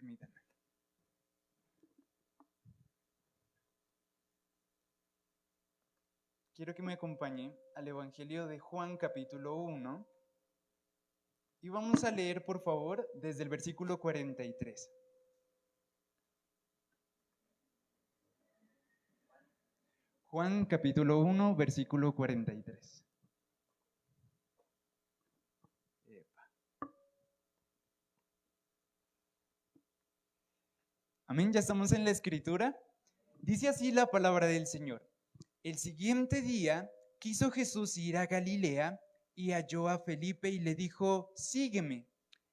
Permítanme. Quiero que me acompañe al Evangelio de Juan capítulo 1 y vamos a leer, por favor, desde el versículo 43. Juan capítulo 1, versículo 43. Epa. Amén, ya estamos en la escritura. Dice así la palabra del Señor. El siguiente día quiso Jesús ir a Galilea y halló a Felipe y le dijo, sígueme.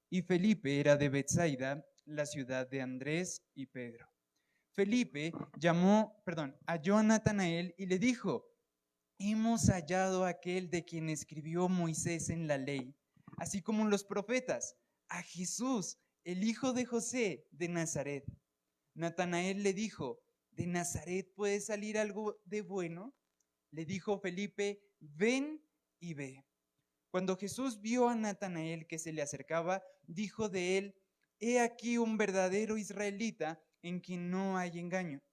Y Felipe era de Betsaida, la ciudad de Andrés y Pedro. Felipe halló a Natanael y le dijo, hemos hallado a aquel de quien escribió Moisés en la ley, así como los profetas, a Jesús, el hijo de José de Nazaret. Natanael le dijo, ¿de Nazaret puede salir algo de bueno? Le dijo Felipe, ven y ve. Cuando Jesús vio a Natanael que se le acercaba, dijo de él, he aquí un verdadero israelita en quien no hay engaño.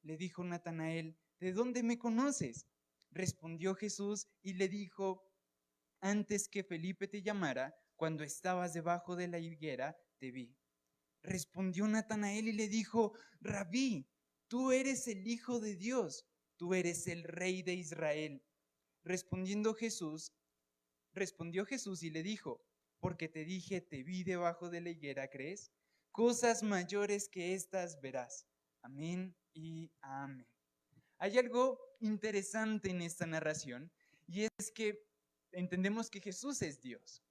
Le dijo Natanael, ¿de dónde me conoces? Respondió Jesús y le dijo, antes que Felipe te llamara, cuando estabas debajo de la higuera, te vi. Respondió Natanael y le dijo, Rabí, tú eres el Hijo de Dios, tú eres el Rey de Israel. Respondió Jesús y le dijo, porque te dije, te vi debajo de la higuera, ¿crees? Cosas mayores que estas verás. Amén y amén. Hay algo interesante en esta narración y es que entendemos que Jesús es Dios,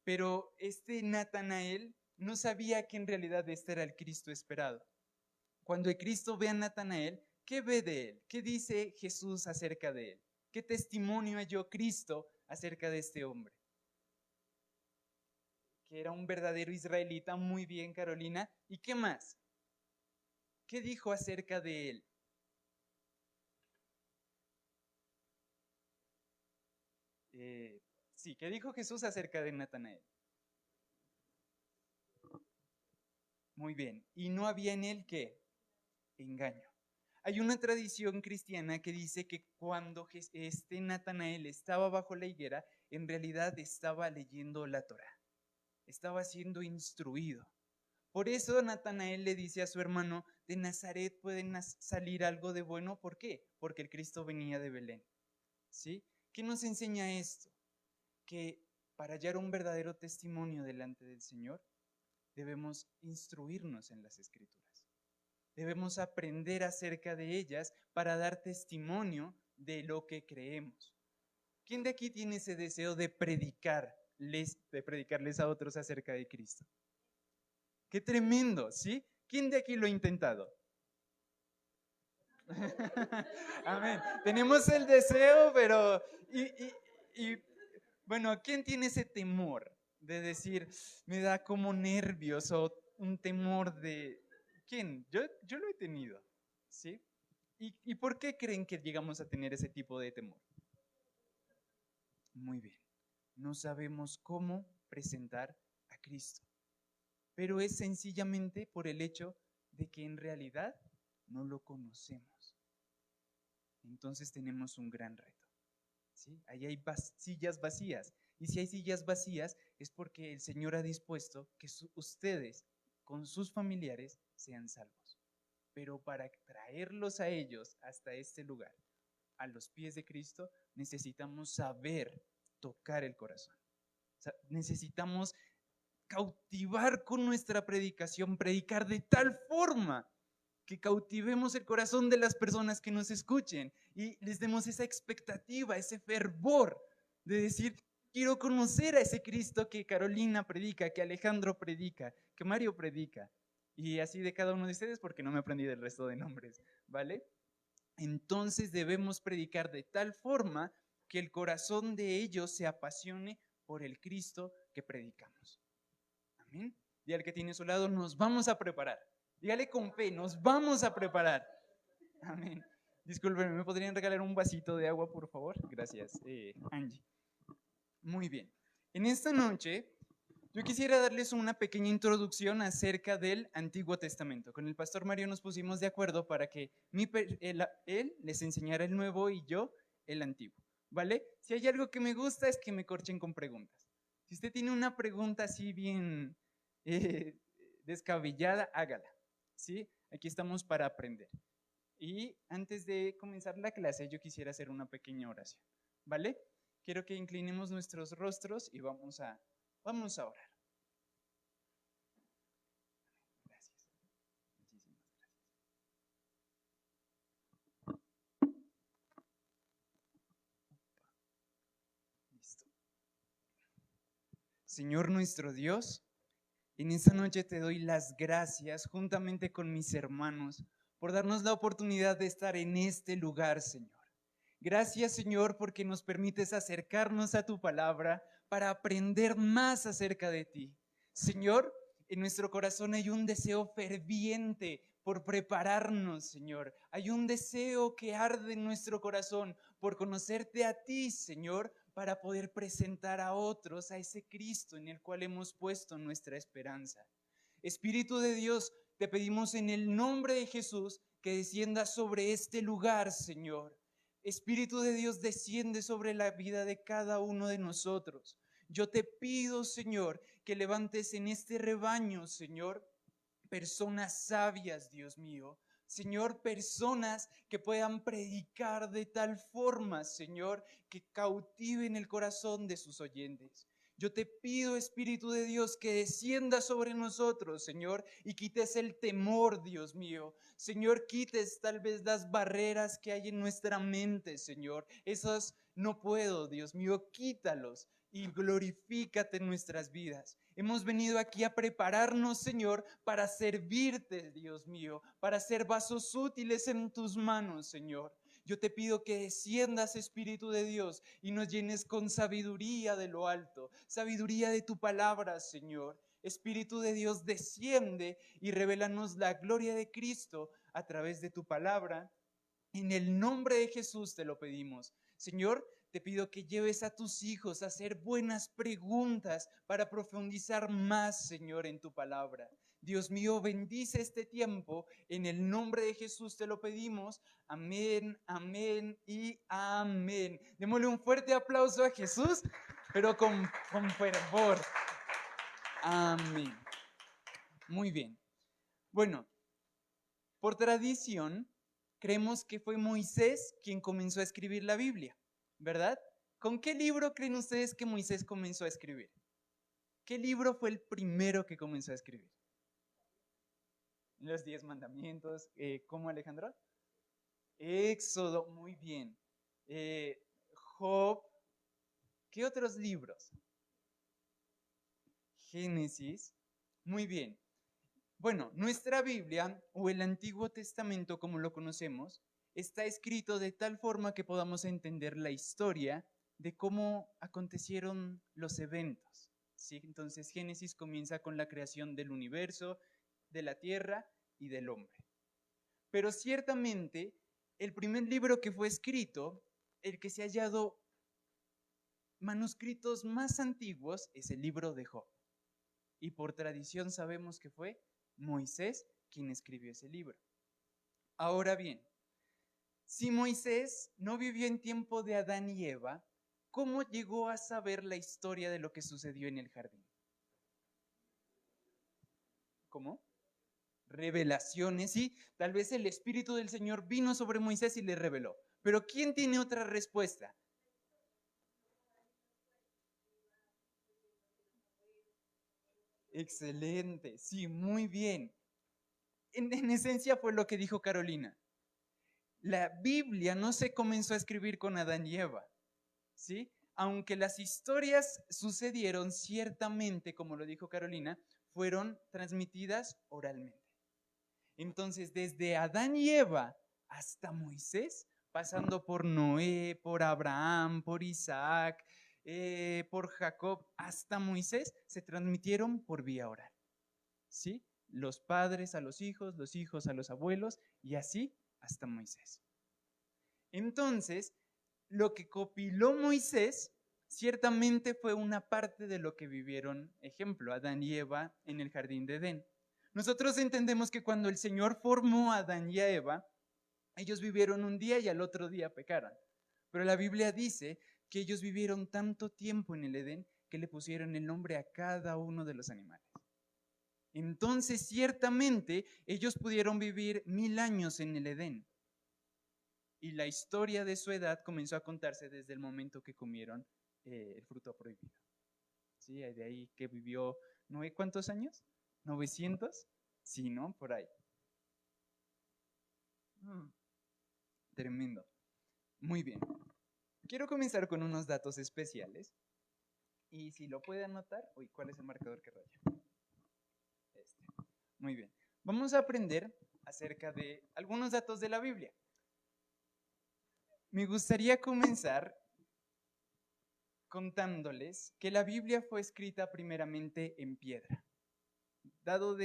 pero este Natanael no sabía que en realidad este era el Cristo esperado. Cuando el Cristo ve a Natanael, ¿qué ve de él? ¿Qué dice Jesús acerca de él? ¿Qué testimonio halló Cristo acerca de este hombre? Que era un verdadero israelita. Muy bien, Carolina. ¿Y qué más? ¿Qué dijo acerca de él? Sí, ¿qué dijo Jesús acerca de Natanael? Muy bien. ¿Y no había en él qué? Engaño. Hay una tradición cristiana que dice que cuando este Natanael estaba bajo la higuera, en realidad estaba leyendo la Torá, estaba siendo instruido. Por eso Natanael le dice a su hermano, de Nazaret puede salir algo de bueno. ¿Por qué? Porque el Cristo venía de Belén. ¿Sí? ¿Qué nos enseña esto? Que para hallar un verdadero testimonio delante del Señor, debemos instruirnos en las Escrituras. Debemos aprender acerca de ellas para dar testimonio de lo que creemos. ¿Quién de aquí tiene ese deseo de predicarles a otros acerca de Cristo? ¡Qué tremendo! ¿Sí? ¿Quién de aquí lo ha intentado? Amén. Tenemos el deseo, pero... Bueno, ¿quién tiene ese temor de decir, me da como nervios o un temor de... ¿Quién? Yo lo he tenido, ¿sí? ¿Y por qué creen que llegamos a tener ese tipo de temor? Muy bien, no sabemos cómo presentar a Cristo, pero es sencillamente por el hecho de que en realidad no lo conocemos. Entonces tenemos un gran reto, ¿sí? Ahí hay sillas vacías, y si hay sillas vacías es porque el Señor ha dispuesto que ustedes con sus familiares sean salvos. Pero para traerlos a ellos hasta este lugar, a los pies de Cristo, necesitamos saber tocar el corazón. O sea, necesitamos cautivar con nuestra predicación, predicar de tal forma que cautivemos el corazón de las personas que nos escuchen y les demos esa expectativa, ese fervor de decir, quiero conocer a ese Cristo que Carolina predica, que Alejandro predica, que Mario predica. Y así de cada uno de ustedes, porque no me aprendí del resto de nombres, ¿vale? Entonces debemos predicar de tal forma que el corazón de ellos se apasione por el Cristo que predicamos. Amén. Y al que tiene a su lado, nos vamos a preparar. Dígale con fe, nos vamos a preparar. Amén. Discúlpenme, ¿me podrían regalar un vasito de agua, por favor? Gracias, Angie. Muy bien. En esta noche Yo quisiera darles una pequeña introducción acerca del Antiguo Testamento. Con el pastor Mario nos pusimos de acuerdo para que él les enseñara el Nuevo y yo el Antiguo, ¿vale? Si hay algo que me gusta es que me corchen con preguntas. Si usted tiene una pregunta así bien descabellada, hágala, ¿sí? Aquí estamos para aprender. Y antes de comenzar la clase, yo quisiera hacer una pequeña oración, ¿vale? Quiero que inclinemos nuestros rostros y vamos a orar. Gracias. Muchísimas gracias. Listo. Señor nuestro Dios, en esta noche te doy las gracias juntamente con mis hermanos por darnos la oportunidad de estar en este lugar, Señor. Gracias, Señor, porque nos permites acercarnos a tu palabra para aprender más acerca de ti. Señor, en nuestro corazón hay un deseo ferviente por prepararnos, Señor. Hay un deseo que arde en nuestro corazón por conocerte a ti, Señor, para poder presentar a otros a ese Cristo en el cual hemos puesto nuestra esperanza. Espíritu de Dios, te pedimos en el nombre de Jesús que descienda sobre este lugar, Señor. Espíritu de Dios, desciende sobre la vida de cada uno de nosotros. Yo te pido, Señor, que levantes en este rebaño, Señor, personas sabias, Dios mío. Señor, personas que puedan predicar de tal forma, Señor, que cautiven el corazón de sus oyentes. Yo te pido, Espíritu de Dios, que descienda sobre nosotros, Señor, y quites el temor, Dios mío. Señor, quites tal vez las barreras que hay en nuestra mente, Señor. Esos no puedo, Dios mío, quítalos y glorifícate en nuestras vidas. Hemos venido aquí a prepararnos, Señor, para servirte, Dios mío, para ser vasos útiles en tus manos, Señor. Yo te pido que desciendas, Espíritu de Dios, y nos llenes con sabiduría de lo alto, sabiduría de tu palabra, Señor. Espíritu de Dios, desciende y revélanos la gloria de Cristo a través de tu palabra. En el nombre de Jesús te lo pedimos. Señor, te pido que lleves a tus hijos a hacer buenas preguntas para profundizar más, Señor, en tu palabra. Dios mío, bendice este tiempo. En el nombre de Jesús te lo pedimos. Amén, amén y amén. Démosle un fuerte aplauso a Jesús, pero con fervor. Amén. Muy bien. Bueno, por tradición, creemos que fue Moisés quien comenzó a escribir la Biblia, ¿verdad? ¿Con qué libro creen ustedes que Moisés comenzó a escribir? ¿Qué libro fue el primero que comenzó a escribir? Los 10 mandamientos. ¿Cómo, Alejandro? Éxodo, muy bien. Job. ¿Qué otros libros? Génesis. Muy bien. Bueno, nuestra Biblia o el Antiguo Testamento, como lo conocemos, está escrito de tal forma que podamos entender la historia de cómo acontecieron los eventos, ¿sí? Entonces Génesis comienza con la creación del universo, de la tierra y del hombre. Pero ciertamente el primer libro que fue escrito, el que se ha hallado manuscritos más antiguos, es el libro de Job. Y por tradición sabemos que fue Moisés quien escribió ese libro. Ahora bien, si Moisés no vivió en tiempo de Adán y Eva, ¿cómo llegó a saber la historia de lo que sucedió en el jardín? ¿Cómo? Revelaciones, sí, tal vez el Espíritu del Señor vino sobre Moisés y le reveló. Pero ¿quién tiene otra respuesta? Excelente, sí, muy bien. En esencia fue lo que dijo Carolina. La Biblia no se comenzó a escribir con Adán y Eva, ¿sí? Aunque las historias sucedieron ciertamente, como lo dijo Carolina, fueron transmitidas oralmente. Entonces, desde Adán y Eva hasta Moisés, pasando por Noé, por Abraham, por Isaac, por Jacob, hasta Moisés, se transmitieron por vía oral, ¿sí? Los padres a los hijos a los abuelos, y así hasta Moisés. Entonces, lo que copiló Moisés ciertamente fue una parte de lo que vivieron, ejemplo, Adán y Eva en el jardín de Edén. Nosotros entendemos que cuando el Señor formó a Adán y a Eva, ellos vivieron un día y al otro día pecaron. Pero la Biblia dice que ellos vivieron tanto tiempo en el Edén que le pusieron el nombre a cada uno de los animales. Entonces, ciertamente, ellos pudieron vivir 1000 años en el Edén. Y la historia de su edad comenzó a contarse desde el momento que comieron el fruto prohibido. ¿Sí? De ahí que vivió, ¿no? ¿Cuántos años? ¿900? Sí, ¿no? Por ahí. Tremendo. Muy bien. Quiero comenzar con unos datos especiales. Y si lo puede anotar, uy, ¿cuál es el marcador que raya? Este. Muy bien. Vamos a aprender acerca de algunos datos de la Biblia. Me gustaría comenzar contándoles que la Biblia fue escrita primeramente en piedra. Dado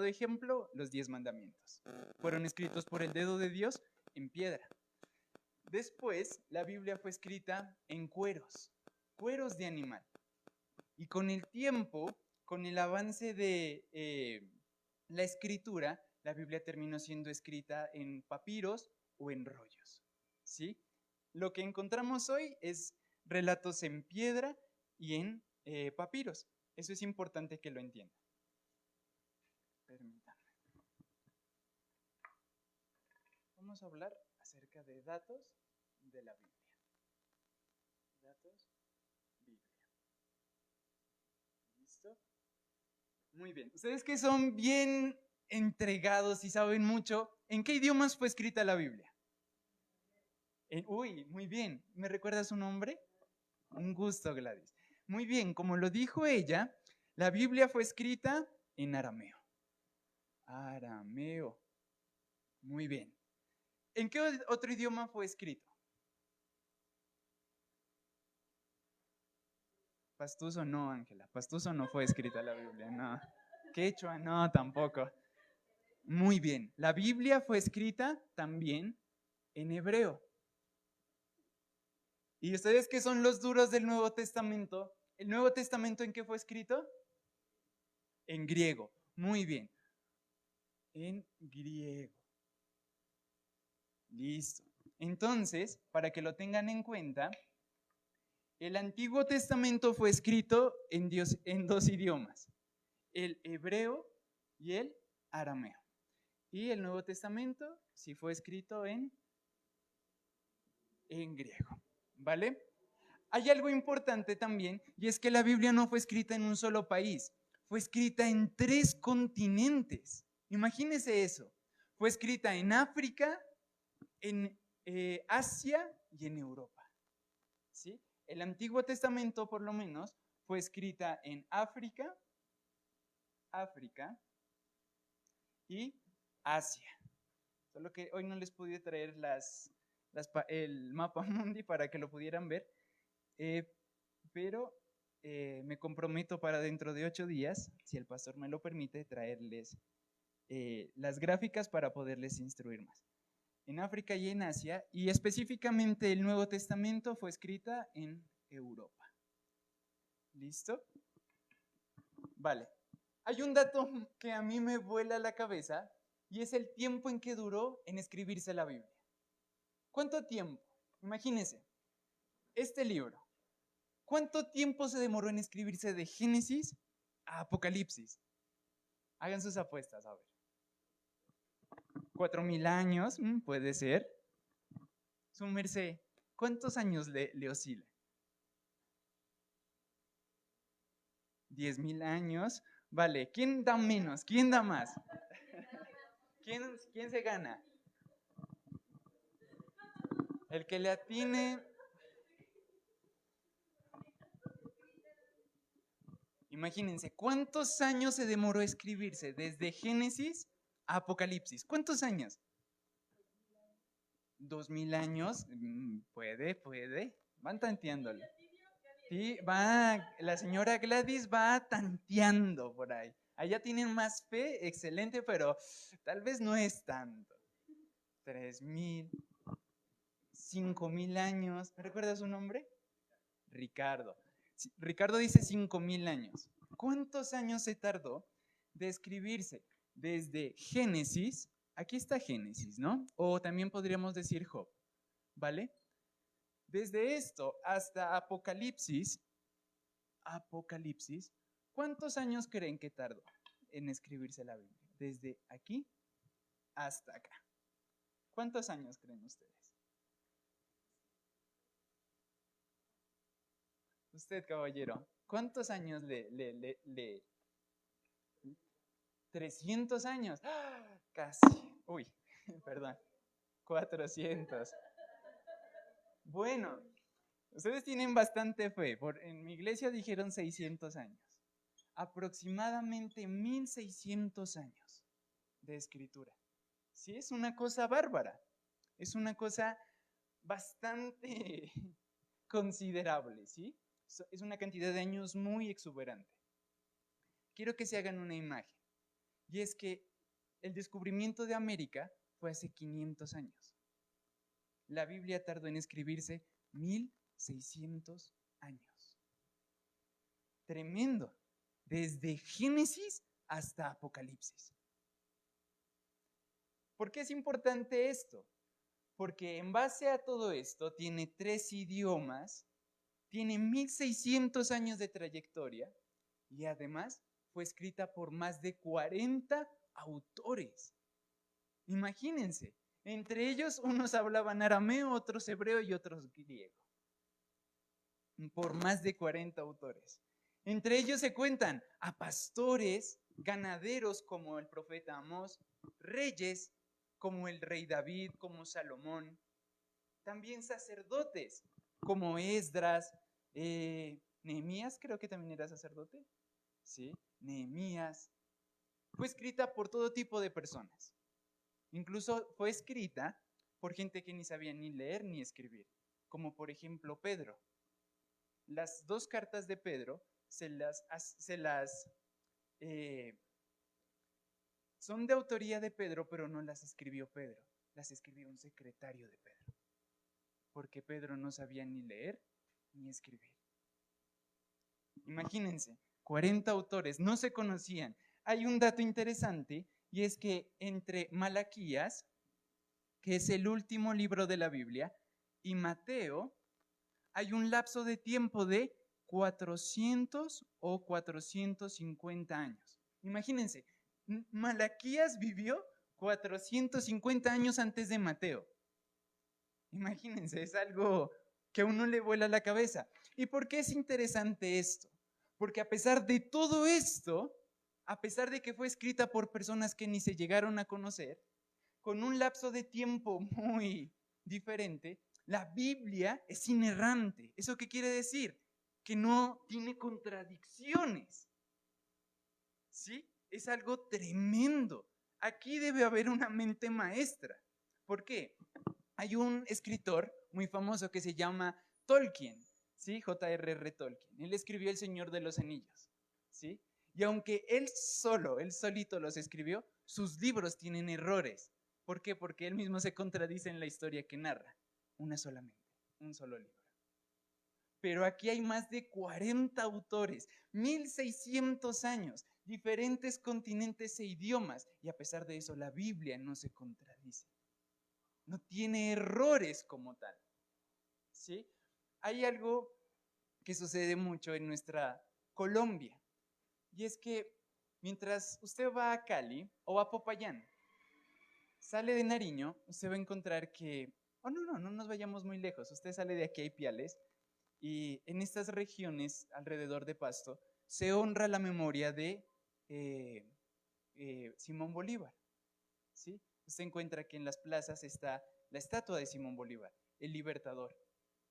ejemplo, los 10 mandamientos. Fueron escritos por el dedo de Dios en piedra. Después, la Biblia fue escrita en cueros de animal. Y con el tiempo, con el avance de la escritura, la Biblia terminó siendo escrita en papiros o en rollos. ¿Sí? Lo que encontramos hoy es relatos en piedra y en papiros. Eso es importante que lo entiendan. Permítanme. Vamos a hablar acerca de datos de la Biblia. Datos, Biblia. ¿Listo? Muy bien. Ustedes que son bien entregados y saben mucho, ¿en qué idiomas fue escrita la Biblia? Uy, muy bien. ¿Me recuerda su nombre? Un gusto, Gladys. Muy bien, como lo dijo ella, la Biblia fue escrita en arameo. Arameo. Muy bien. ¿En qué otro idioma fue escrito? Pastuso no, Ángela. Pastuso no fue escrita la Biblia, no. Quechua no, tampoco. Muy bien. La Biblia fue escrita también en hebreo. ¿Y ustedes qué son los duros del Nuevo Testamento? ¿El Nuevo Testamento en qué fue escrito? En griego. Muy bien. En griego. Listo. Entonces, para que lo tengan en cuenta, el Antiguo Testamento fue escrito en dos idiomas, el hebreo y el arameo. Y el Nuevo Testamento sí fue escrito en griego. ¿Vale? Hay algo importante también, y es que la Biblia no fue escrita en un solo país, fue escrita en 3 continentes. Imagínense eso. Fue escrita en África, en Asia y en Europa. ¿Sí? El Antiguo Testamento, por lo menos, fue escrita en África y Asia. Solo que hoy no les pude traer el mapa mundi para que lo pudieran ver, pero me comprometo para dentro de 8 días, si el pastor me lo permite, traerles las gráficas para poderles instruir más. En África y en Asia, y específicamente el Nuevo Testamento fue escrita en Europa. ¿Listo? Vale. Hay un dato que a mí me vuela la cabeza y es el tiempo en que duró en escribirse la Biblia. ¿Cuánto tiempo? Imagínense, este libro. ¿Cuánto tiempo se demoró en escribirse de Génesis a Apocalipsis? Hagan sus apuestas, a ver. 4000 años, puede ser. Su merced, ¿cuántos años le oscila? 10,000 años. Vale, ¿quién da menos? ¿Quién da más? ¿Quién se gana? El que le atine. Imagínense, ¿cuántos años se demoró escribirse desde Génesis a Apocalipsis? ¿Cuántos años? 2000 años. Puede. Van tanteándolo. Sí, la señora Gladys va tanteando por ahí. Allá tienen más fe, excelente, pero tal vez no es tanto. 3000, 5000 años. ¿Me recuerda su nombre? Ricardo. Sí, Ricardo dice 5.000 años. ¿Cuántos años se tardó de escribirse? Desde Génesis, aquí está Génesis, ¿no? O también podríamos decir Job, ¿vale? Desde esto hasta Apocalipsis, ¿cuántos años creen que tardó en escribirse la Biblia? Desde aquí hasta acá. ¿Cuántos años creen ustedes? Usted, caballero, ¿cuántos años le 300 años? ¡Ah! Casi. Uy, perdón. 400. Bueno, ustedes tienen bastante fe. En mi iglesia dijeron 600 años. Aproximadamente 1.600 años de escritura. Sí, es una cosa bárbara. Es una cosa bastante considerable, ¿sí? Es una cantidad de años muy exuberante. Quiero que se hagan una imagen. Y es que el descubrimiento de América fue hace 500 años. La Biblia tardó en escribirse 1.600 años. Tremendo. Desde Génesis hasta Apocalipsis. ¿Por qué es importante esto? Porque en base a todo esto tiene 3 idiomas, tiene 1.600 años de trayectoria y además fue escrita por más de 40 autores. Imagínense, entre ellos unos hablaban arameo, otros hebreo y otros griego. Por más de 40 autores. Entre ellos se cuentan a pastores, ganaderos como el profeta Amós, reyes como el rey David, como Salomón, también sacerdotes como Esdras, Nehemías, creo que también era sacerdote, ¿sí? Nehemías. Fue escrita por todo tipo de personas. Incluso fue escrita por gente que ni sabía ni leer ni escribir, como por ejemplo Pedro. Las 2 cartas de Pedro son de autoría de Pedro, pero no las escribió Pedro, las escribió un secretario de Pedro, porque Pedro no sabía ni leer ni escribir. Imagínense, 40 autores no se conocían. Hay un dato interesante y es que entre Malaquías, que es el último libro de la Biblia, y Mateo, hay un lapso de tiempo de 400 o 450 años. Imagínense, Malaquías vivió 450 años antes de Mateo. Imagínense, es algo que a uno le vuela la cabeza. ¿Y por qué es interesante esto? Porque a pesar de todo esto, a pesar de que fue escrita por personas que ni se llegaron a conocer, con un lapso de tiempo muy diferente, la Biblia es inerrante. ¿Eso qué quiere decir? Que no tiene contradicciones. ¿Sí? Es algo tremendo. Aquí debe haber una mente maestra. ¿Por qué? Hay un escritor muy famoso que se llama Tolkien, ¿sí? J.R.R. Tolkien. Él escribió El Señor de los Anillos, ¿sí? Y aunque él solito los escribió, sus libros tienen errores. ¿Por qué? Porque él mismo se contradice en la historia que narra. Una solamente, un solo libro. Pero aquí hay más de 40 autores, 1.600 años, diferentes continentes e idiomas, y a pesar de eso la Biblia no se contradice. No tiene errores como tal, ¿sí? Hay algo que sucede mucho en nuestra Colombia, y es que mientras usted va a Cali o a Popayán, sale de Nariño, usted va a encontrar que, no nos vayamos muy lejos, usted sale de aquí a Ipiales, y en estas regiones alrededor de Pasto se honra la memoria de Simón Bolívar, ¿sí? Usted encuentra que en las plazas está la estatua de Simón Bolívar, el libertador.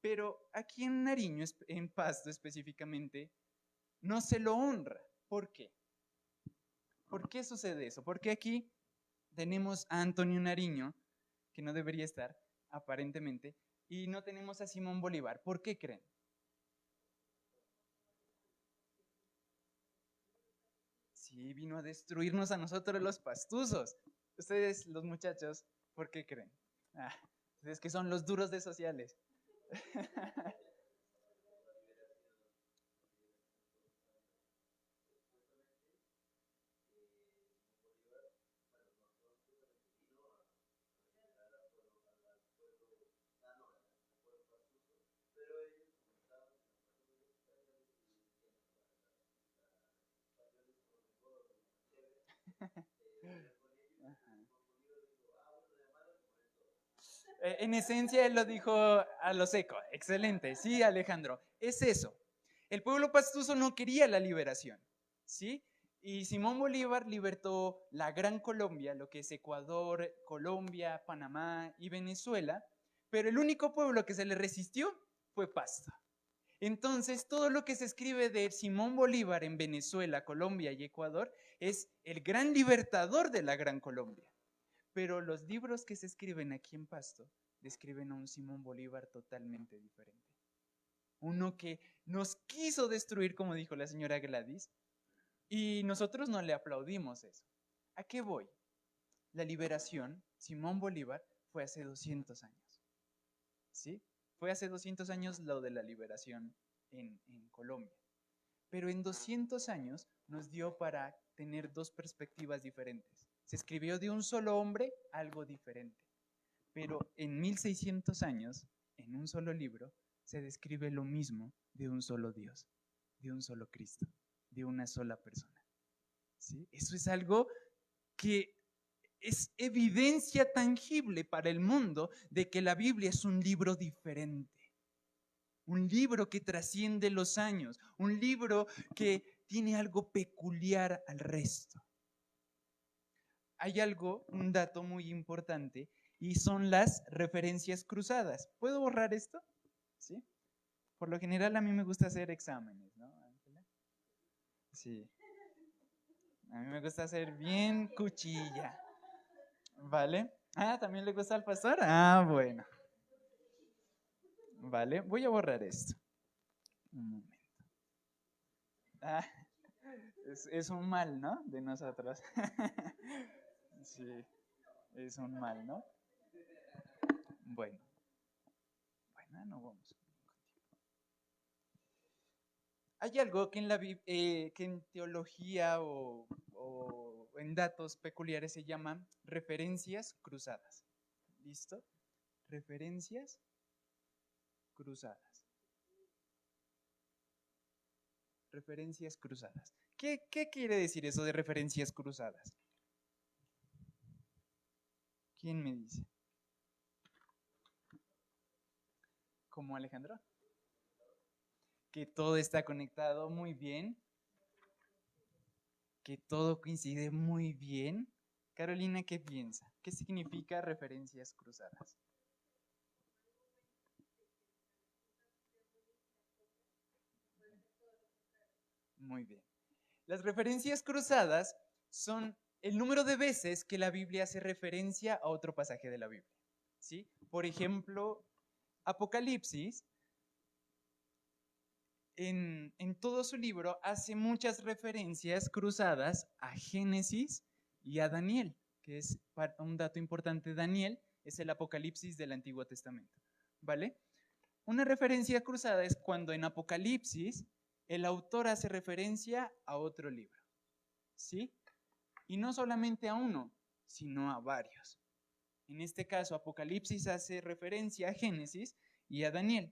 Pero aquí en Nariño, en Pasto específicamente, no se lo honra. ¿Por qué? ¿Por qué sucede eso? Porque aquí tenemos a Antonio Nariño, que no debería estar, aparentemente, y no tenemos a Simón Bolívar. ¿Por qué creen? Sí, vino a destruirnos a nosotros los pastuzos. Ustedes, los muchachos, ¿por qué creen? Ustedes que son los duros de sociales. En esencia, él lo dijo a lo seco. Excelente. Sí, Alejandro. Es eso. El pueblo pastuso no quería la liberación. ¿Sí? Y Simón Bolívar libertó la Gran Colombia, lo que es Ecuador, Colombia, Panamá y Venezuela. Pero el único pueblo que se le resistió fue Pasto. Entonces, todo lo que se escribe de Simón Bolívar en Venezuela, Colombia y Ecuador es el gran libertador de la Gran Colombia. Pero los libros que se escriben aquí en Pasto describen a un Simón Bolívar totalmente diferente. Uno que nos quiso destruir, como dijo la señora Gladys, y nosotros no le aplaudimos eso. ¿A qué voy? La liberación, Simón Bolívar, fue hace 200 años. ¿Sí? Fue hace 200 años lo de la liberación en Colombia. Pero en 200 años nos dio para tener dos perspectivas diferentes. Se escribió de un solo hombre algo diferente. Pero en 1600 años, en un solo libro, se describe lo mismo de un solo Dios, de un solo Cristo, de una sola persona. ¿Sí? Eso es algo que es evidencia tangible para el mundo de que la Biblia es un libro diferente. Un libro que trasciende los años, un libro que tiene algo peculiar al resto. Hay algo, un dato muy importante, y son las referencias cruzadas. ¿Puedo borrar esto? ¿Sí? Por lo general a mí me gusta hacer exámenes, ¿no, Ángela? Sí. A mí me gusta hacer bien cuchilla. ¿Vale? Ah, ¿también le gusta al pastor? Ah, bueno. Vale, voy a borrar esto. Un momento. Ah, es un mal, ¿no? De nosotros. Sí, es un mal, ¿no? Bueno, no vamos. Hay algo que que en teología o en datos peculiares se llaman referencias cruzadas. ¿Listo? Referencias cruzadas. Referencias cruzadas. ¿Qué quiere decir eso de referencias cruzadas? ¿Quién me dice? ¿Cómo, Alejandro? Que todo está conectado muy bien, que todo coincide muy bien. Carolina, ¿qué piensa? ¿Qué significa referencias cruzadas? Muy bien. Las referencias cruzadas son el número de veces que la Biblia hace referencia a otro pasaje de la Biblia. ¿Sí? Por ejemplo, Apocalipsis, en todo su libro, hace muchas referencias cruzadas a Génesis y a Daniel, que es un dato importante. Daniel es el Apocalipsis del Antiguo Testamento. ¿Vale? Una referencia cruzada es cuando en Apocalipsis el autor hace referencia a otro libro. ¿Sí? Y no solamente a uno, sino a varios. En este caso, Apocalipsis hace referencia a Génesis y a Daniel.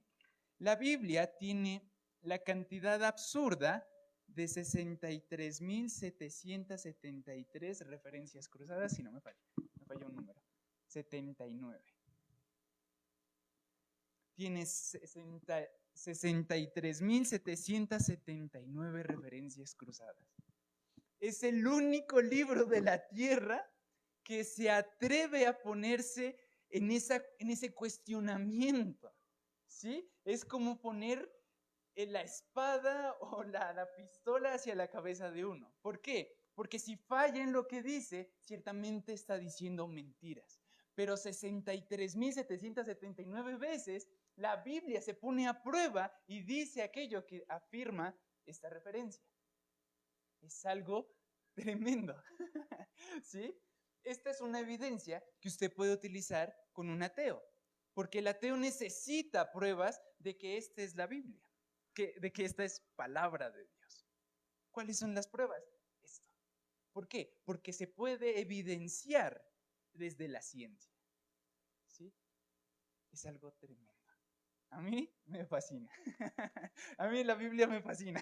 La Biblia tiene la cantidad absurda de 63.773 referencias cruzadas, si no me falla un número, 79. Tiene 63.779 referencias cruzadas. Es el único libro de la tierra que se atreve a ponerse en ese cuestionamiento. ¿Sí? Es como poner la espada o la pistola hacia la cabeza de uno. ¿Por qué? Porque si falla en lo que dice, ciertamente está diciendo mentiras. Pero 63.779 veces la Biblia se pone a prueba y dice aquello que afirma esta referencia. Es algo tremendo. ¿Sí? Esta es una evidencia que usted puede utilizar con un ateo, porque el ateo necesita pruebas de que esta es la Biblia, de que esta es palabra de Dios. ¿Cuáles son las pruebas? Esto. ¿Por qué? Porque se puede evidenciar desde la ciencia. ¿Sí? Es algo tremendo. A mí me fascina. A mí la Biblia me fascina.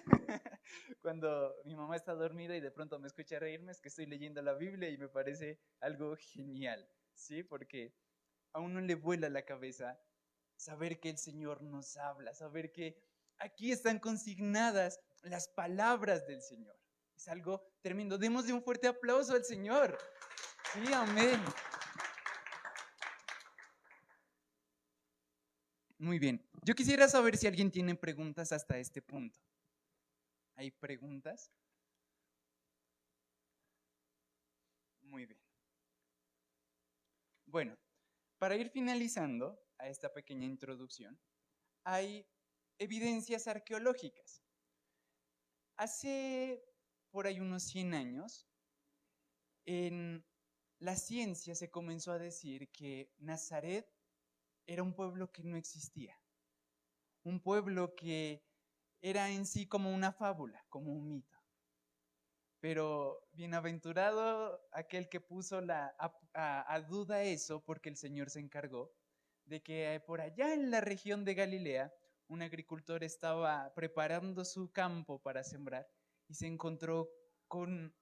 Cuando mi mamá está dormida y de pronto me escucha reírme, es que estoy leyendo la Biblia y me parece algo genial, ¿sí? Porque a uno le vuela la cabeza saber que el Señor nos habla, saber que aquí están consignadas las palabras del Señor. Es algo tremendo. Démosle un fuerte aplauso al Señor. Sí, amén. Muy bien. Yo quisiera saber si alguien tiene preguntas hasta este punto. ¿Hay preguntas? Muy bien. Bueno, para ir finalizando a esta pequeña introducción, hay evidencias arqueológicas. Hace por ahí unos 100 años, en la ciencia se comenzó a decir que Nazaret era un pueblo que no existía, un pueblo que era en sí como una fábula, como un mito. Pero bienaventurado aquel que puso a duda eso, porque el Señor se encargó de que por allá en la región de Galilea, un agricultor estaba preparando su campo para sembrar y se encontró con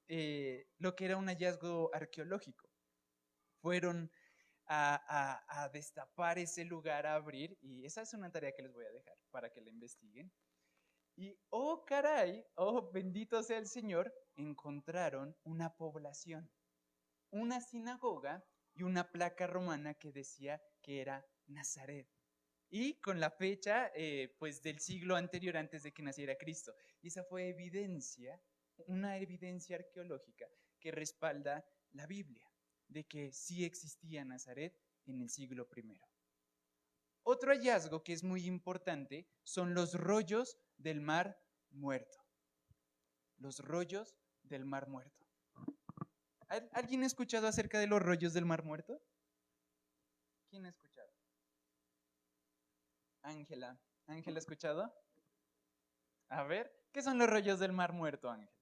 lo que era un hallazgo arqueológico. Fueron a destapar ese lugar, a abrir, y esa es una tarea que les voy a dejar para que la investiguen. Y, oh caray, oh bendito sea el Señor, encontraron una población, una sinagoga y una placa romana que decía que era Nazaret. Y con la fecha, pues del siglo anterior, antes de que naciera Cristo. Y esa fue evidencia, una evidencia arqueológica que respalda la Biblia, de que sí existía Nazaret en el siglo I. Otro hallazgo que es muy importante son los rollos del Mar Muerto. Los rollos del Mar Muerto. ¿Alguien ha escuchado acerca de los rollos del Mar Muerto? ¿Quién ha escuchado? Ángela. ¿Ángela ha escuchado? A ver, ¿qué son los rollos del Mar Muerto, Ángela?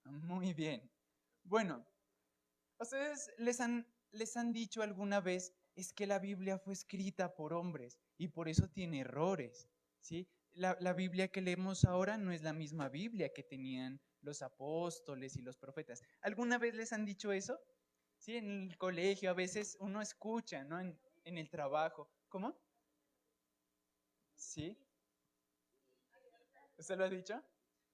Muy bien. Bueno, ¿ustedes les han dicho alguna vez es que la Biblia fue escrita por hombres y por eso tiene errores? ¿Sí? La Biblia que leemos ahora no es la misma Biblia que tenían los apóstoles y los profetas. ¿Alguna vez les han dicho eso? Sí, en el colegio a veces uno escucha, ¿no? En el trabajo. ¿Cómo? ¿Sí? ¿Usted lo ha dicho?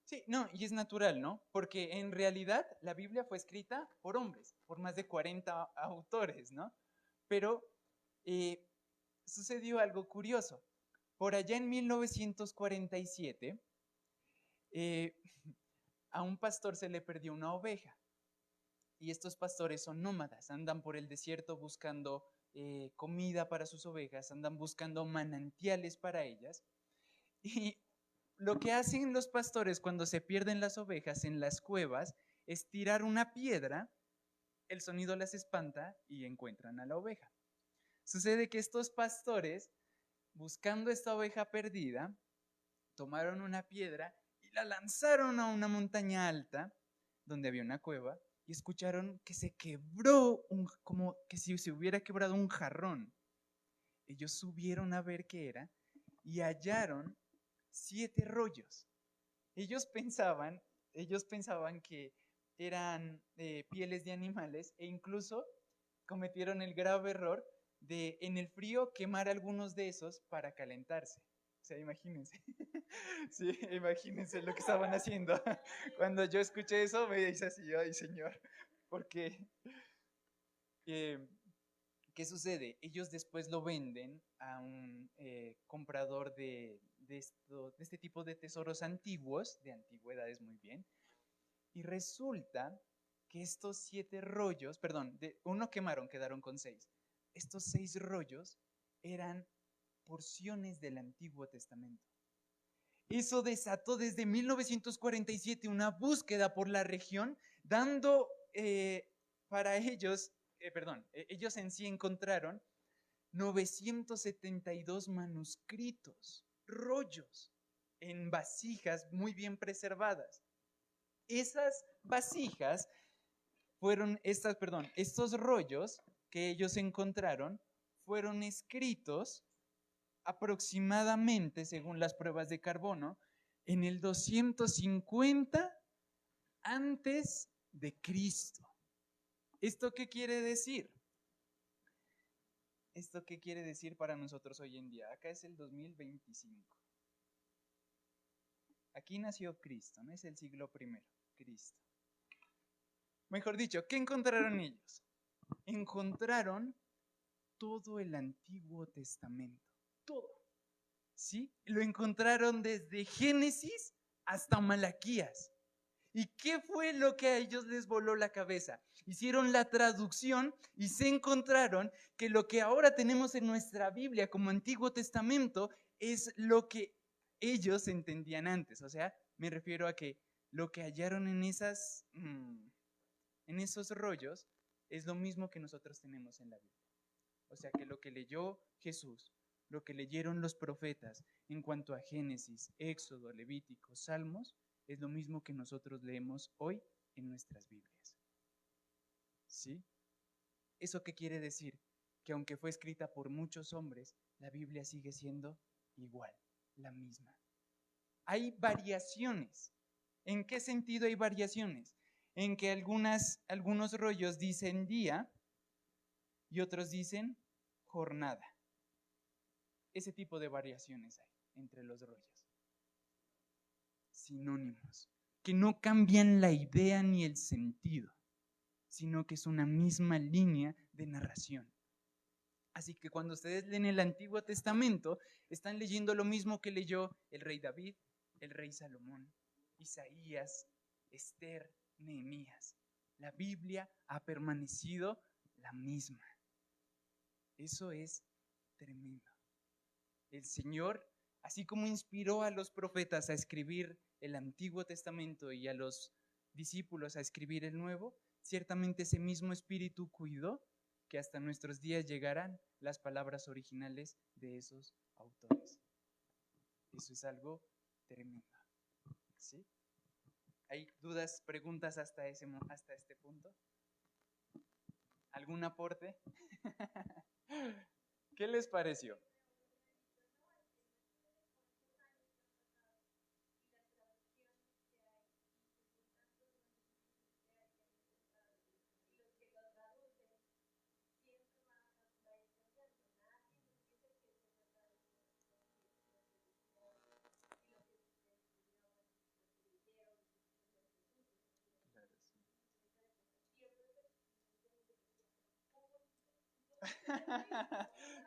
Sí, no, y es natural, ¿no? Porque en realidad la Biblia fue escrita por hombres, por más de 40 autores, ¿no? Pero eh, sucedió algo curioso. Por allá en 1947, eh, a un pastor se le perdió una oveja. Y estos pastores son nómadas, andan por el desierto buscando comida para sus ovejas, andan buscando manantiales para ellas. Y lo que hacen los pastores cuando se pierden las ovejas en las cuevas es tirar una piedra, el sonido las espanta y encuentran a la oveja. Sucede que estos pastores, buscando esta oveja perdida, tomaron una piedra y la lanzaron a una montaña alta donde había una cueva y escucharon que se quebró, como que si se hubiera quebrado un jarrón. Ellos subieron a ver qué era y hallaron 7 rollos. Ellos pensaban que eran pieles de animales e incluso cometieron el grave error de en el frío quemar algunos de esos para calentarse. O sea, imagínense. Sí, imagínense lo que estaban haciendo. Cuando yo escuché eso me dice así, ay Señor, porque eh, ¿qué sucede? Ellos después lo venden a un comprador de este tipo de tesoros antiguos, de antigüedades muy bien, y resulta que estos 7 rollos, perdón, uno quemaron, quedaron con 6. Estos 6 rollos eran porciones del Antiguo Testamento. Eso desató desde 1947 una búsqueda por la región, dando para ellos, ellos en sí encontraron 972 manuscritos, rollos, en vasijas muy bien preservadas. Esas vasijas estos rollos que ellos encontraron fueron escritos aproximadamente, según las pruebas de carbono, en el 250 antes de Cristo. ¿Esto qué quiere decir? ¿Esto qué quiere decir para nosotros hoy en día? Acá es el 2025. Aquí nació Cristo, ¿no? Es el siglo I, Cristo. Mejor dicho, ¿qué encontraron ellos? Encontraron todo el Antiguo Testamento. Todo. ¿Sí? Lo encontraron desde Génesis hasta Malaquías. ¿Y qué fue lo que a ellos les voló la cabeza? Hicieron la traducción y se encontraron que lo que ahora tenemos en nuestra Biblia como Antiguo Testamento es lo que ellos entendían antes. O sea, me refiero a que lo que hallaron en esos rollos es lo mismo que nosotros tenemos en la Biblia. O sea, que lo que leyó Jesús, lo que leyeron los profetas en cuanto a Génesis, Éxodo, Levítico, Salmos, es lo mismo que nosotros leemos hoy en nuestras Biblias. ¿Sí? ¿Eso qué quiere decir? Que aunque fue escrita por muchos hombres, la Biblia sigue siendo igual, la misma. Hay variaciones. ¿En qué sentido hay variaciones? En que algunos rollos dicen día y otros dicen jornada. Ese tipo de variaciones hay entre los rollos. Sinónimos, que no cambian la idea ni el sentido, sino que es una misma línea de narración. Así que cuando ustedes leen el Antiguo Testamento, están leyendo lo mismo que leyó el rey David, el rey Salomón, Isaías, Esther, Nehemías. La Biblia ha permanecido la misma. Eso es tremendo. El Señor, así como inspiró a los profetas a escribir el Antiguo Testamento y a los discípulos a escribir el Nuevo, ciertamente ese mismo Espíritu cuidó que hasta nuestros días llegaran las palabras originales de esos autores. Eso es algo tremendo. ¿Sí? ¿Hay dudas, preguntas hasta este punto? ¿Algún aporte? ¿Qué les pareció? Claro, sí.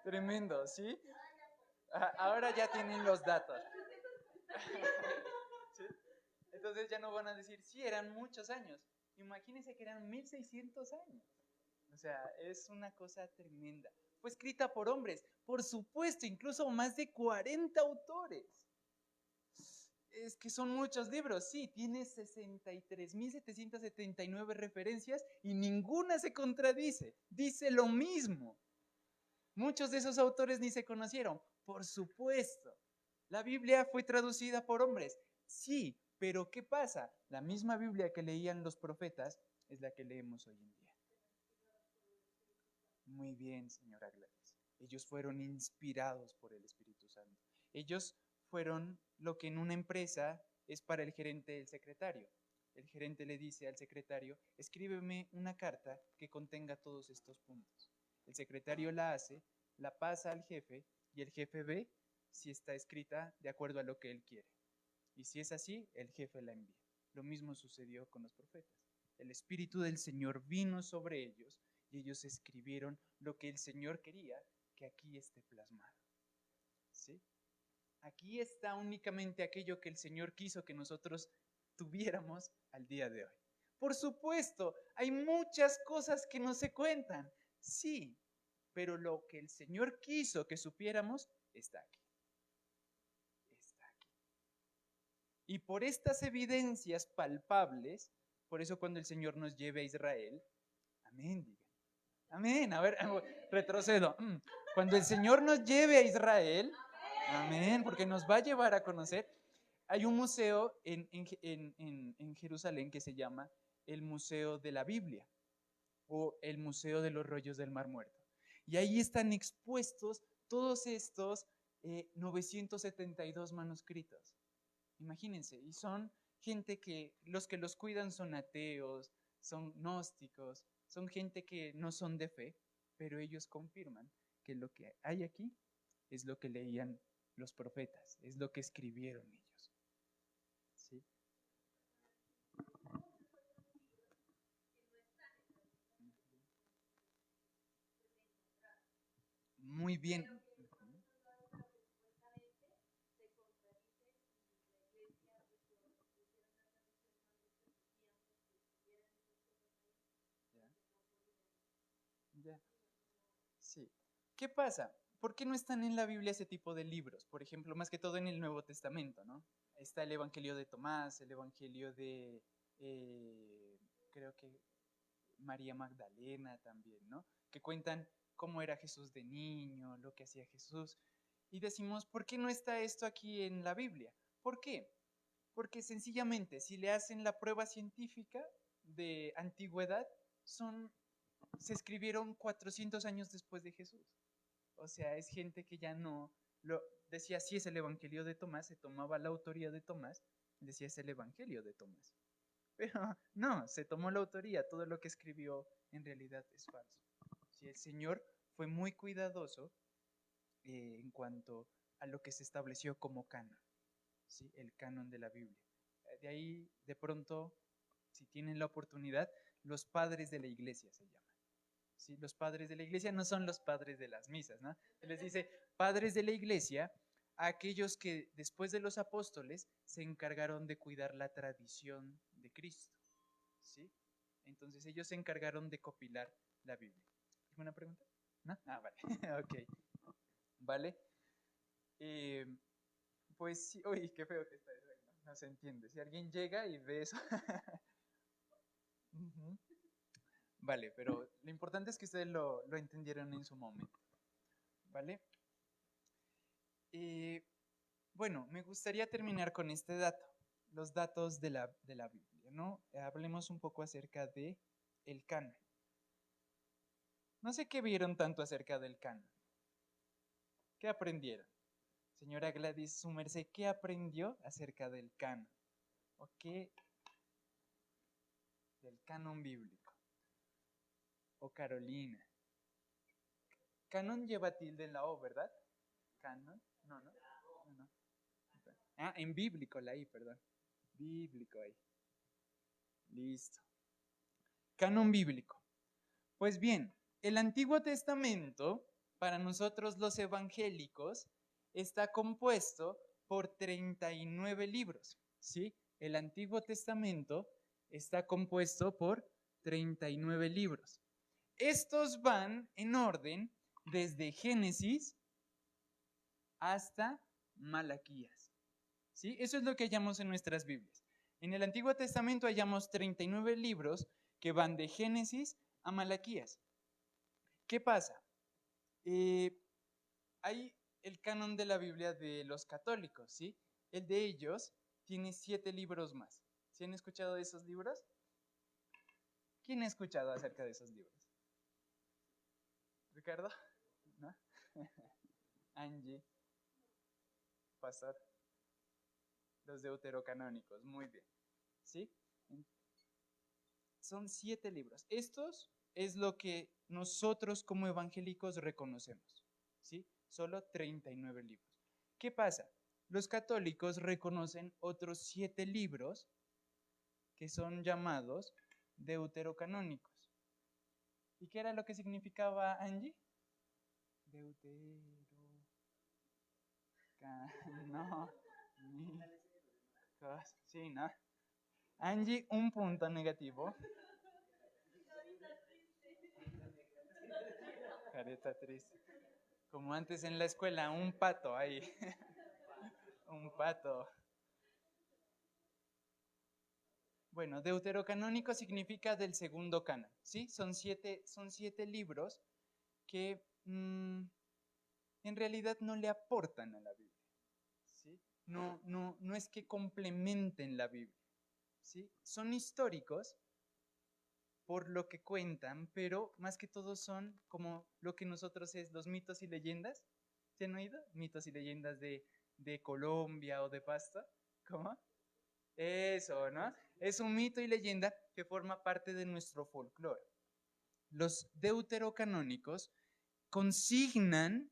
Tremendo, ¿sí? Ahora ya tienen los datos. ¿Sí? Entonces ya no van a decir, sí, eran muchos años. Imagínense que eran 1600 años. O sea, es una cosa tremenda. Fue escrita por hombres, por supuesto, incluso más de 40 autores. Es que son muchos libros, sí, tiene 63.779 referencias y ninguna se contradice, dice lo mismo. Muchos de esos autores ni se conocieron, por supuesto. La Biblia fue traducida por hombres, sí, pero ¿qué pasa? La misma Biblia que leían los profetas es la que leemos hoy en día. Muy bien, señora Gladys. Ellos fueron inspirados por el Espíritu Santo. Ellos fueron lo que en una empresa es para el gerente el secretario. El gerente le dice al secretario, escríbeme una carta que contenga todos estos puntos. El secretario la hace, la pasa al jefe y el jefe ve si está escrita de acuerdo a lo que él quiere. Y si es así, el jefe la envía. Lo mismo sucedió con los profetas. El Espíritu del Señor vino sobre ellos y ellos escribieron lo que el Señor quería que aquí esté plasmado. ¿Sí? Aquí está únicamente aquello que el Señor quiso que nosotros tuviéramos al día de hoy. Por supuesto, hay muchas cosas que no se cuentan, sí, pero lo que el Señor quiso que supiéramos está aquí. Está aquí. Y por estas evidencias palpables, por eso cuando el Señor nos lleve a Israel, amén, digan. Amén. A ver, retrocedo. Cuando el Señor nos lleve a Israel, amén, porque nos va a llevar a conocer, hay un museo en Jerusalén que se llama el Museo de la Biblia o el Museo de los Rollos del Mar Muerto. Y ahí están expuestos todos estos 972 manuscritos. Imagínense, y son gente los que los cuidan son ateos, son gnósticos, son gente que no son de fe, pero ellos confirman que lo que hay aquí es lo que leían los profetas, es lo que escribieron ellos. ¿Sí? Muy bien. Ya, ya. Sí. ¿Qué pasa? ¿Por qué no están en la Biblia ese tipo de libros? Por ejemplo, más que todo en el Nuevo Testamento, ¿no? Está el Evangelio de Tomás, el Evangelio de, creo que María Magdalena también, ¿no? Que cuentan cómo era Jesús de niño, lo que hacía Jesús. Y decimos, ¿por qué no está esto aquí en la Biblia? ¿Por qué? Porque sencillamente, si le hacen la prueba científica de antigüedad, se escribieron 400 años después de Jesús. O sea, es gente que ya no lo decía, si es el Evangelio de Tomás, se tomaba la autoría de Tomás, decía es el Evangelio de Tomás. Pero no, se tomó la autoría, todo lo que escribió en realidad es falso. Sí, el Señor fue muy cuidadoso en cuanto a lo que se estableció como canon, ¿sí? El canon de la Biblia. De ahí, de pronto, si tienen la oportunidad, los padres de la iglesia se llaman. ¿Sí? Los padres de la iglesia no son los padres de las misas, ¿no? Se les dice padres de la iglesia a aquellos que después de los apóstoles se encargaron de cuidar la tradición de Cristo, ¿sí? Entonces ellos se encargaron de copilar la Biblia. ¿Alguna pregunta? ¿No? Ah, vale, ok. Vale. Eh, pues sí, uy, qué feo que está eso, no se entiende. Si alguien llega y ve eso. Ujú. Vale, pero lo importante es que ustedes lo entendieron en su momento. ¿Vale? Bueno, me gustaría terminar con este dato, los datos de la Biblia, ¿no? Hablemos un poco acerca de el canon. No sé qué vieron tanto acerca del canon. ¿Qué aprendieron? Señora Gladys, su merced, ¿qué aprendió acerca del canon? ¿O qué del canon bíblico? ¿O Carolina? Canon lleva tilde en la O, ¿verdad? Canon, no, no, no, no. Ah, en bíblico la I, perdón. Bíblico ahí. Listo. Canon bíblico. Pues bien, el Antiguo Testamento, para nosotros los evangélicos, está compuesto por 39 libros, ¿sí? El Antiguo Testamento está compuesto por 39 libros. Estos van en orden desde Génesis hasta Malaquías, ¿sí? Eso es lo que hallamos en nuestras Biblias. En el Antiguo Testamento hallamos 39 libros que van de Génesis a Malaquías. ¿Qué pasa? Hay el canon de la Biblia de los católicos, ¿sí? El de ellos tiene 7 libros más. ¿Sí han escuchado de esos libros? ¿Quién ha escuchado acerca de esos libros? ¿Ricardo? ¿No? Angie, Pastor, los deuterocanónicos, muy bien. ¿Sí? Son 7 libros. Estos es lo que nosotros como evangélicos reconocemos, ¿sí? Solo 39 libros. ¿Qué pasa? Los católicos reconocen otros 7 libros que son llamados deuterocanónicos. ¿Y qué era lo que significaba Angie? Deutero... No. Sí, ¿no? Angie, un punto negativo. Careta triste. Como antes en la escuela, un pato ahí. Un pato. Bueno, deuterocanónico significa del segundo canon, ¿sí? Son siete libros que en realidad no le aportan a la Biblia, ¿sí? No es que complementen la Biblia, ¿sí? Son históricos por lo que cuentan, pero más que todo son como lo que nosotros es los mitos y leyendas. ¿Se han oído? Mitos y leyendas de Colombia o de Pasto. ¿Cómo? Eso, ¿no? Es un mito y leyenda que forma parte de nuestro folclore. Los deuterocanónicos consignan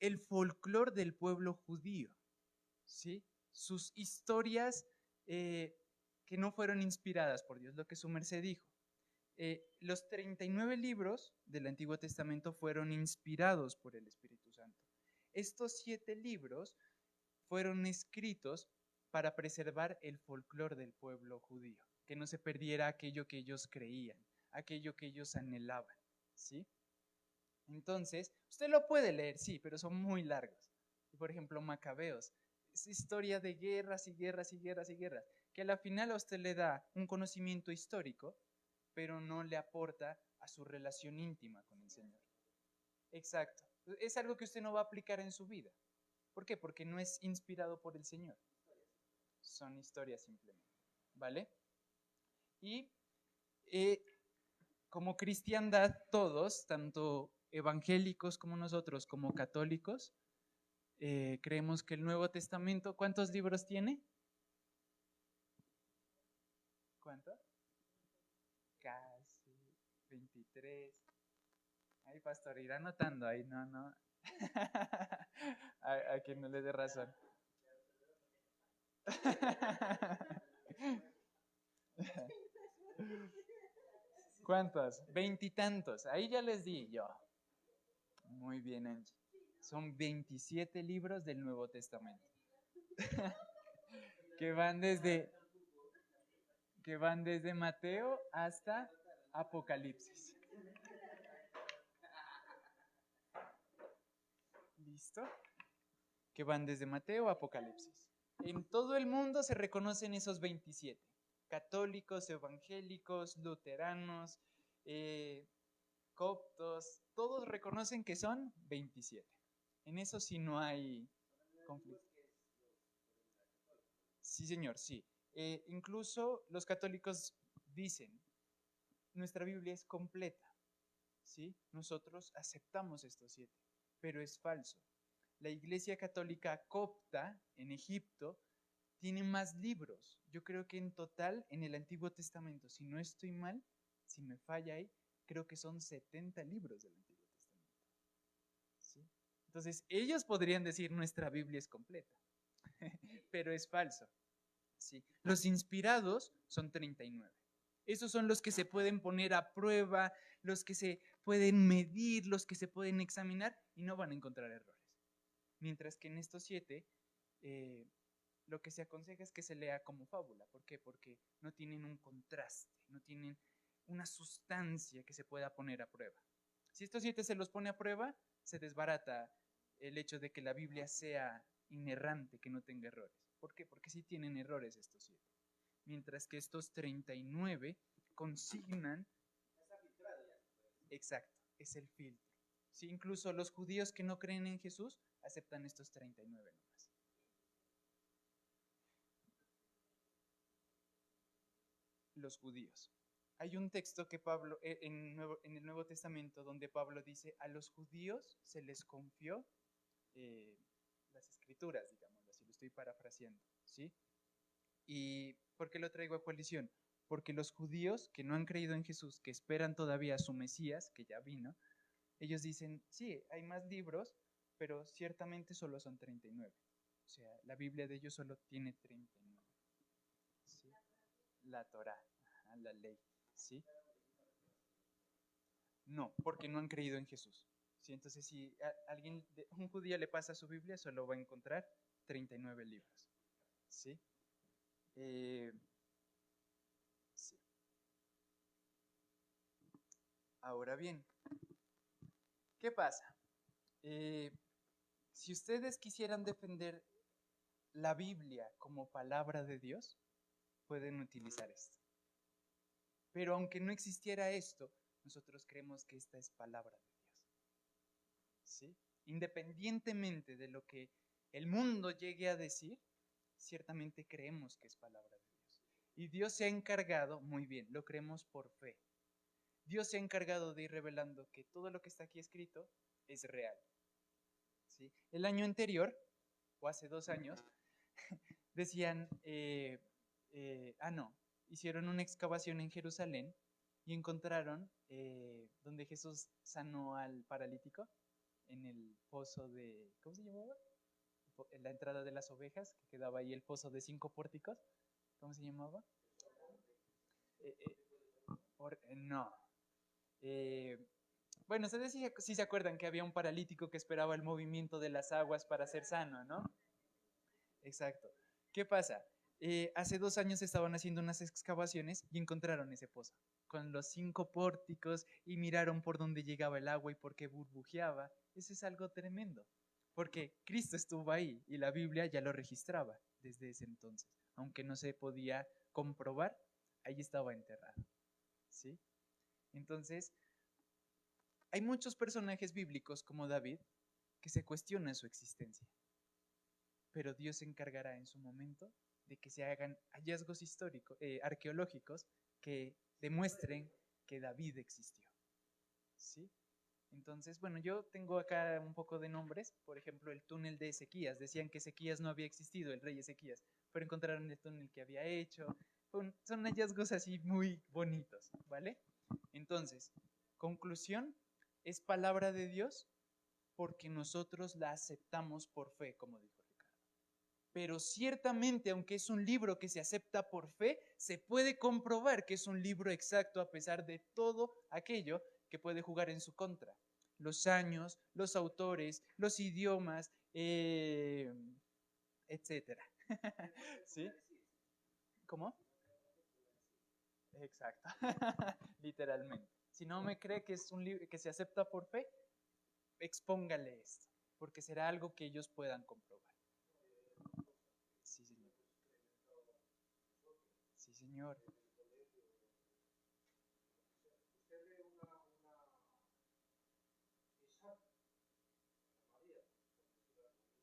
el folclore del pueblo judío, ¿sí? Sus historias que no fueron inspiradas por Dios, lo que su merced dijo. Los 39 libros del Antiguo Testamento fueron inspirados por el Espíritu Santo. Estos 7 libros fueron escritos para preservar el folclore del pueblo judío, que no se perdiera aquello que ellos creían, aquello que ellos anhelaban, ¿sí? Entonces, usted lo puede leer, sí, pero son muy largos. Por ejemplo, Macabeos, es historia de guerras y guerras y guerras y guerras, que a la final a usted le da un conocimiento histórico, pero no le aporta a su relación íntima con el Señor. Exacto. Es algo que usted no va a aplicar en su vida. ¿Por qué? Porque no es inspirado por el Señor. Son historias simplemente. ¿Vale? Y como cristiandad, todos, tanto evangélicos como nosotros, como católicos, creemos que el Nuevo Testamento, ¿cuántos libros tiene? ¿Cuántos? Casi 23. Ay, pastor, irá anotando ahí, no. A quien no le dé razón. ¿Cuántos? 20 y tantos. Ahí ya les di yo. Muy bien, Angie. Son 27 libros del Nuevo Testamento. que van desde Mateo hasta Apocalipsis. ¿Listo? Que van desde Mateo a Apocalipsis. En todo el mundo se reconocen esos 27. Católicos, evangélicos, luteranos, coptos, todos reconocen que son 27. En eso sí no hay conflicto. Sí, señor, sí. Incluso los católicos dicen, nuestra Biblia es completa, ¿sí? Nosotros aceptamos estos 7, pero es falso. La Iglesia Católica copta en Egipto tiene más libros. Yo creo que en total, en el Antiguo Testamento, si no estoy mal, si me falla ahí, creo que son 70 libros del Antiguo Testamento. ¿Sí? Entonces, ellos podrían decir nuestra Biblia es completa, pero es falso. ¿Sí? Los inspirados son 39. Esos son los que se pueden poner a prueba, los que se pueden medir, los que se pueden examinar y no van a encontrar errores. Mientras que en estos 7, lo que se aconseja es que se lea como fábula. ¿Por qué? Porque no tienen un contraste, no tienen una sustancia que se pueda poner a prueba. Si estos 7 se los pone a prueba, se desbarata el hecho de que la Biblia sea inerrante, que no tenga errores. ¿Por qué? Porque sí tienen errores estos 7. Mientras que estos 39 consignan... Exacto, es el filtro. Sí, incluso los judíos que no creen en Jesús aceptan estos 39 nomás. Los judíos. Hay un texto que Pablo, en el Nuevo Testamento, donde Pablo dice, a los judíos se les confió las escrituras, digamos, así lo estoy parafraseando, ¿sí? ¿Y por qué lo traigo a coalición? Porque los judíos que no han creído en Jesús, que esperan todavía a su Mesías, que ya vino, ellos dicen, sí, hay más libros, pero ciertamente solo son 39. O sea, la Biblia de ellos solo tiene 39. ¿Sí? La Torá, la ley. ¿Sí? No, porque no han creído en Jesús. ¿Sí? Entonces, si un judío le pasa su Biblia, solo va a encontrar 39 libros. ¿Sí? Sí. Ahora bien, ¿qué pasa? Si ustedes quisieran defender la Biblia como palabra de Dios, pueden utilizar esto. Pero aunque no existiera esto, nosotros creemos que esta es palabra de Dios. ¿Sí? Independientemente de lo que el mundo llegue a decir, ciertamente creemos que es palabra de Dios. Y Dios se ha encargado, muy bien, lo creemos por fe. Dios se ha encargado de ir revelando que todo lo que está aquí escrito es real. ¿Sí? El año anterior, o hace 2 años, decían, no, hicieron una excavación en Jerusalén y encontraron donde Jesús sanó al paralítico en el pozo de, ¿cómo se llamaba? En la entrada de las ovejas, que quedaba ahí el pozo de 5 pórticos. ¿Cómo se llamaba? Eh, eh, no. Eh, bueno, ustedes sí se acuerdan que había un paralítico que esperaba el movimiento de las aguas para ser sano, ¿no? Exacto. ¿Qué pasa? Hace 2 años estaban haciendo unas excavaciones y encontraron ese pozo con los 5 pórticos y miraron por dónde llegaba el agua y por qué burbujeaba. Eso es algo tremendo, porque Cristo estuvo ahí y la Biblia ya lo registraba desde ese entonces. Aunque no se podía comprobar, ahí estaba enterrado. ¿Sí? Entonces, hay muchos personajes bíblicos como David que se cuestionan su existencia, pero Dios se encargará en su momento de que se hagan hallazgos históricos, arqueológicos que demuestren que David existió. ¿Sí? Entonces, bueno, yo tengo acá un poco de nombres, por ejemplo, el túnel de Ezequías. Decían que Ezequías no había existido, el rey Ezequías, pero encontraron el túnel que había hecho. Son hallazgos así muy bonitos, ¿vale? Entonces, conclusión, es palabra de Dios porque nosotros la aceptamos por fe, como dijo Ricardo. Pero ciertamente, aunque es un libro que se acepta por fe, se puede comprobar que es un libro exacto a pesar de todo aquello que puede jugar en su contra. Los años, los autores, los idiomas, etcétera. ¿Sí? ¿Cómo? Exacto. Literalmente. Si no me cree que es un libro que se acepta por fe, expóngale esto, porque será algo que ellos puedan comprobar. Sí, señor. Sí, señor.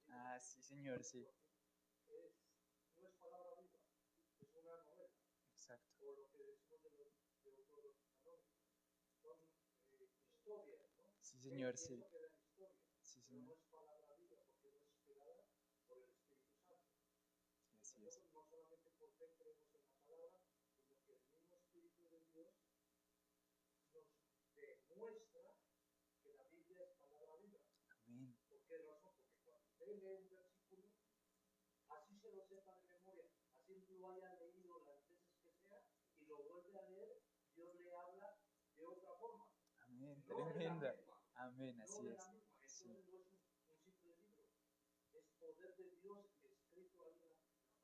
Ah, sí, señor, sí. Exacto. Sí, señor, sí. Sí, señor. Sí, así es. Amén. Amén, tremenda. Amén, así es. Sí.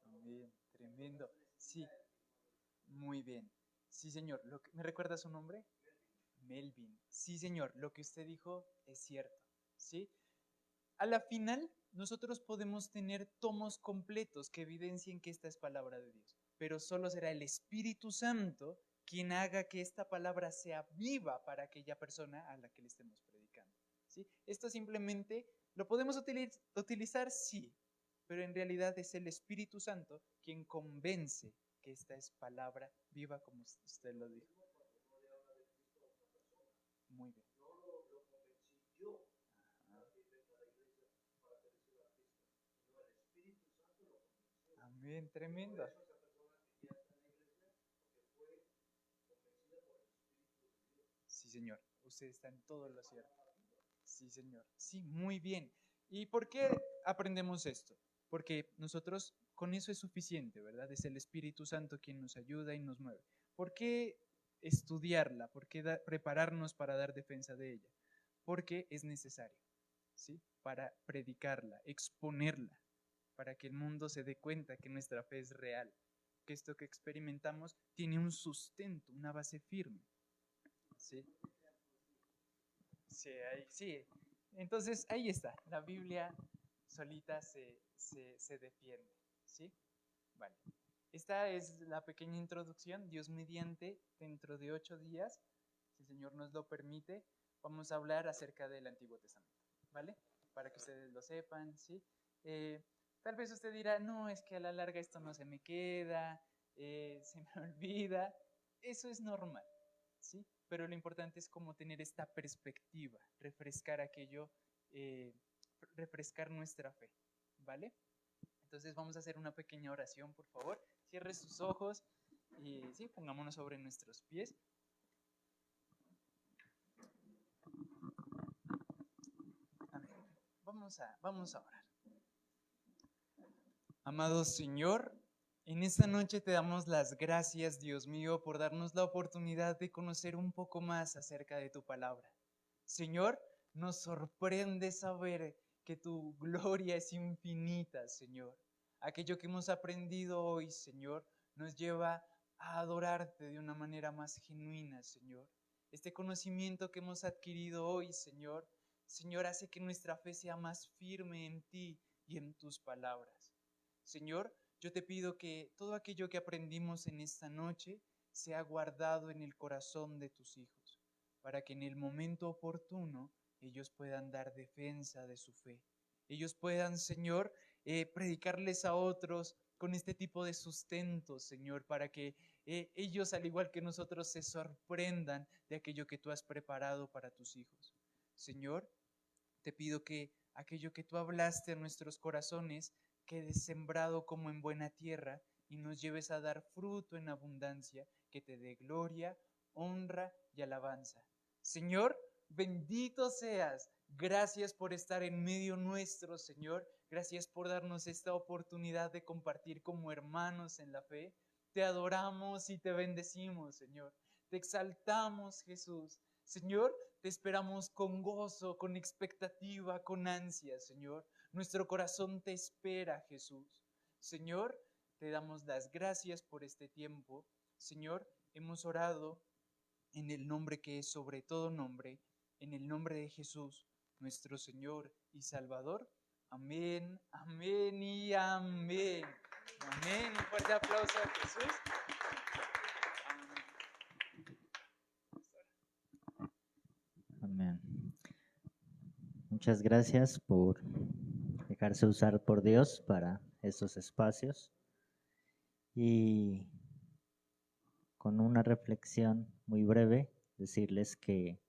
Amén, tremendo. Sí, muy bien. Sí, señor. ¿Me recuerda su nombre? Melvin. Sí, señor. Lo que usted dijo es cierto. ¿Sí? A la final, nosotros podemos tener tomos completos que evidencien que esta es palabra de Dios, pero solo será el Espíritu Santo quien haga que esta palabra sea viva para aquella persona a la que le estemos predicando. ¿Sí? Esto simplemente lo podemos utilizar, sí, pero en realidad es el Espíritu Santo quien convence que esta es palabra viva, como usted lo dijo. Muy bien. Ajá. Amén, tremendo. Sí, señor, usted está en todo lo cierto. Sí, señor. Sí, muy bien. ¿Y por qué aprendemos esto? Porque nosotros con eso es suficiente, ¿verdad? Es el Espíritu Santo quien nos ayuda y nos mueve. ¿Por qué estudiarla? ¿Por qué prepararnos para dar defensa de ella? Porque es necesario, ¿sí? Para predicarla, exponerla, para que el mundo se dé cuenta que nuestra fe es real, que esto que experimentamos tiene un sustento, una base firme, ¿sí? Sí, sí. Entonces, ahí está. La Biblia solita se defiende. ¿Sí? Vale. Esta es la pequeña introducción. Dios mediante, dentro de 8 días, si el Señor nos lo permite, vamos a hablar acerca del Antiguo Testamento. ¿Vale? Para que ustedes lo sepan. ¿Sí? Tal vez usted dirá, no, es que a la larga esto no se me queda, se me olvida. Eso es normal. ¿Sí? Pero lo importante es como tener esta perspectiva, refrescar aquello, refrescar nuestra fe, ¿vale? Entonces vamos a hacer una pequeña oración, por favor. Cierre sus ojos y sí, pongámonos sobre nuestros pies. Amén. Vamos a orar. Amado Señor, en esta noche te damos las gracias, Dios mío, por darnos la oportunidad de conocer un poco más acerca de tu palabra. Señor, nos sorprende saber que tu gloria es infinita, Señor. Aquello que hemos aprendido hoy, Señor, nos lleva a adorarte de una manera más genuina, Señor. Este conocimiento que hemos adquirido hoy, Señor, hace que nuestra fe sea más firme en ti y en tus palabras. Señor, yo te pido que todo aquello que aprendimos en esta noche sea guardado en el corazón de tus hijos, para que en el momento oportuno ellos puedan dar defensa de su fe. Ellos puedan, Señor, predicarles a otros con este tipo de sustento, Señor, para que ellos, al igual que nosotros, se sorprendan de aquello que tú has preparado para tus hijos. Señor, te pido que aquello que tú hablaste a nuestros corazones quede sembrado como en buena tierra y nos lleves a dar fruto en abundancia, que te dé gloria, honra y alabanza. Señor, bendito seas. Gracias por estar en medio nuestro, Señor. Gracias por darnos esta oportunidad de compartir como hermanos en la fe. Te adoramos y te bendecimos, Señor. Te exaltamos, Jesús. Señor, te esperamos con gozo, con expectativa, con ansia, Señor. Nuestro corazón te espera, Jesús. Señor, te damos las gracias por este tiempo. Señor, hemos orado en el nombre que es sobre todo nombre, en el nombre de Jesús, nuestro Señor y Salvador. Amén, amén y amén. Amén. Un fuerte aplauso a Jesús. Amén. Muchas gracias por dejarse usar por Dios para estos espacios y con una reflexión muy breve decirles que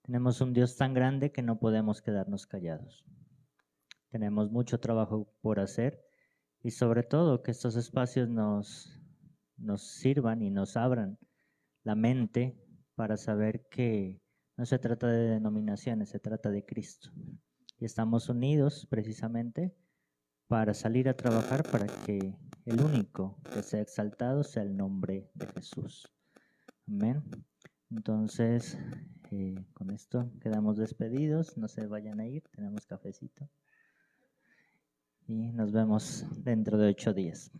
tenemos un Dios tan grande que no podemos quedarnos callados. Tenemos mucho trabajo por hacer y sobre todo que estos espacios nos sirvan y nos abran la mente para saber que no se trata de denominaciones, se trata de Cristo. Y estamos unidos precisamente para salir a trabajar para que el único que sea exaltado sea el nombre de Jesús. Amén. Entonces, con esto quedamos despedidos, no se vayan a ir, tenemos cafecito y nos vemos dentro de 8 días.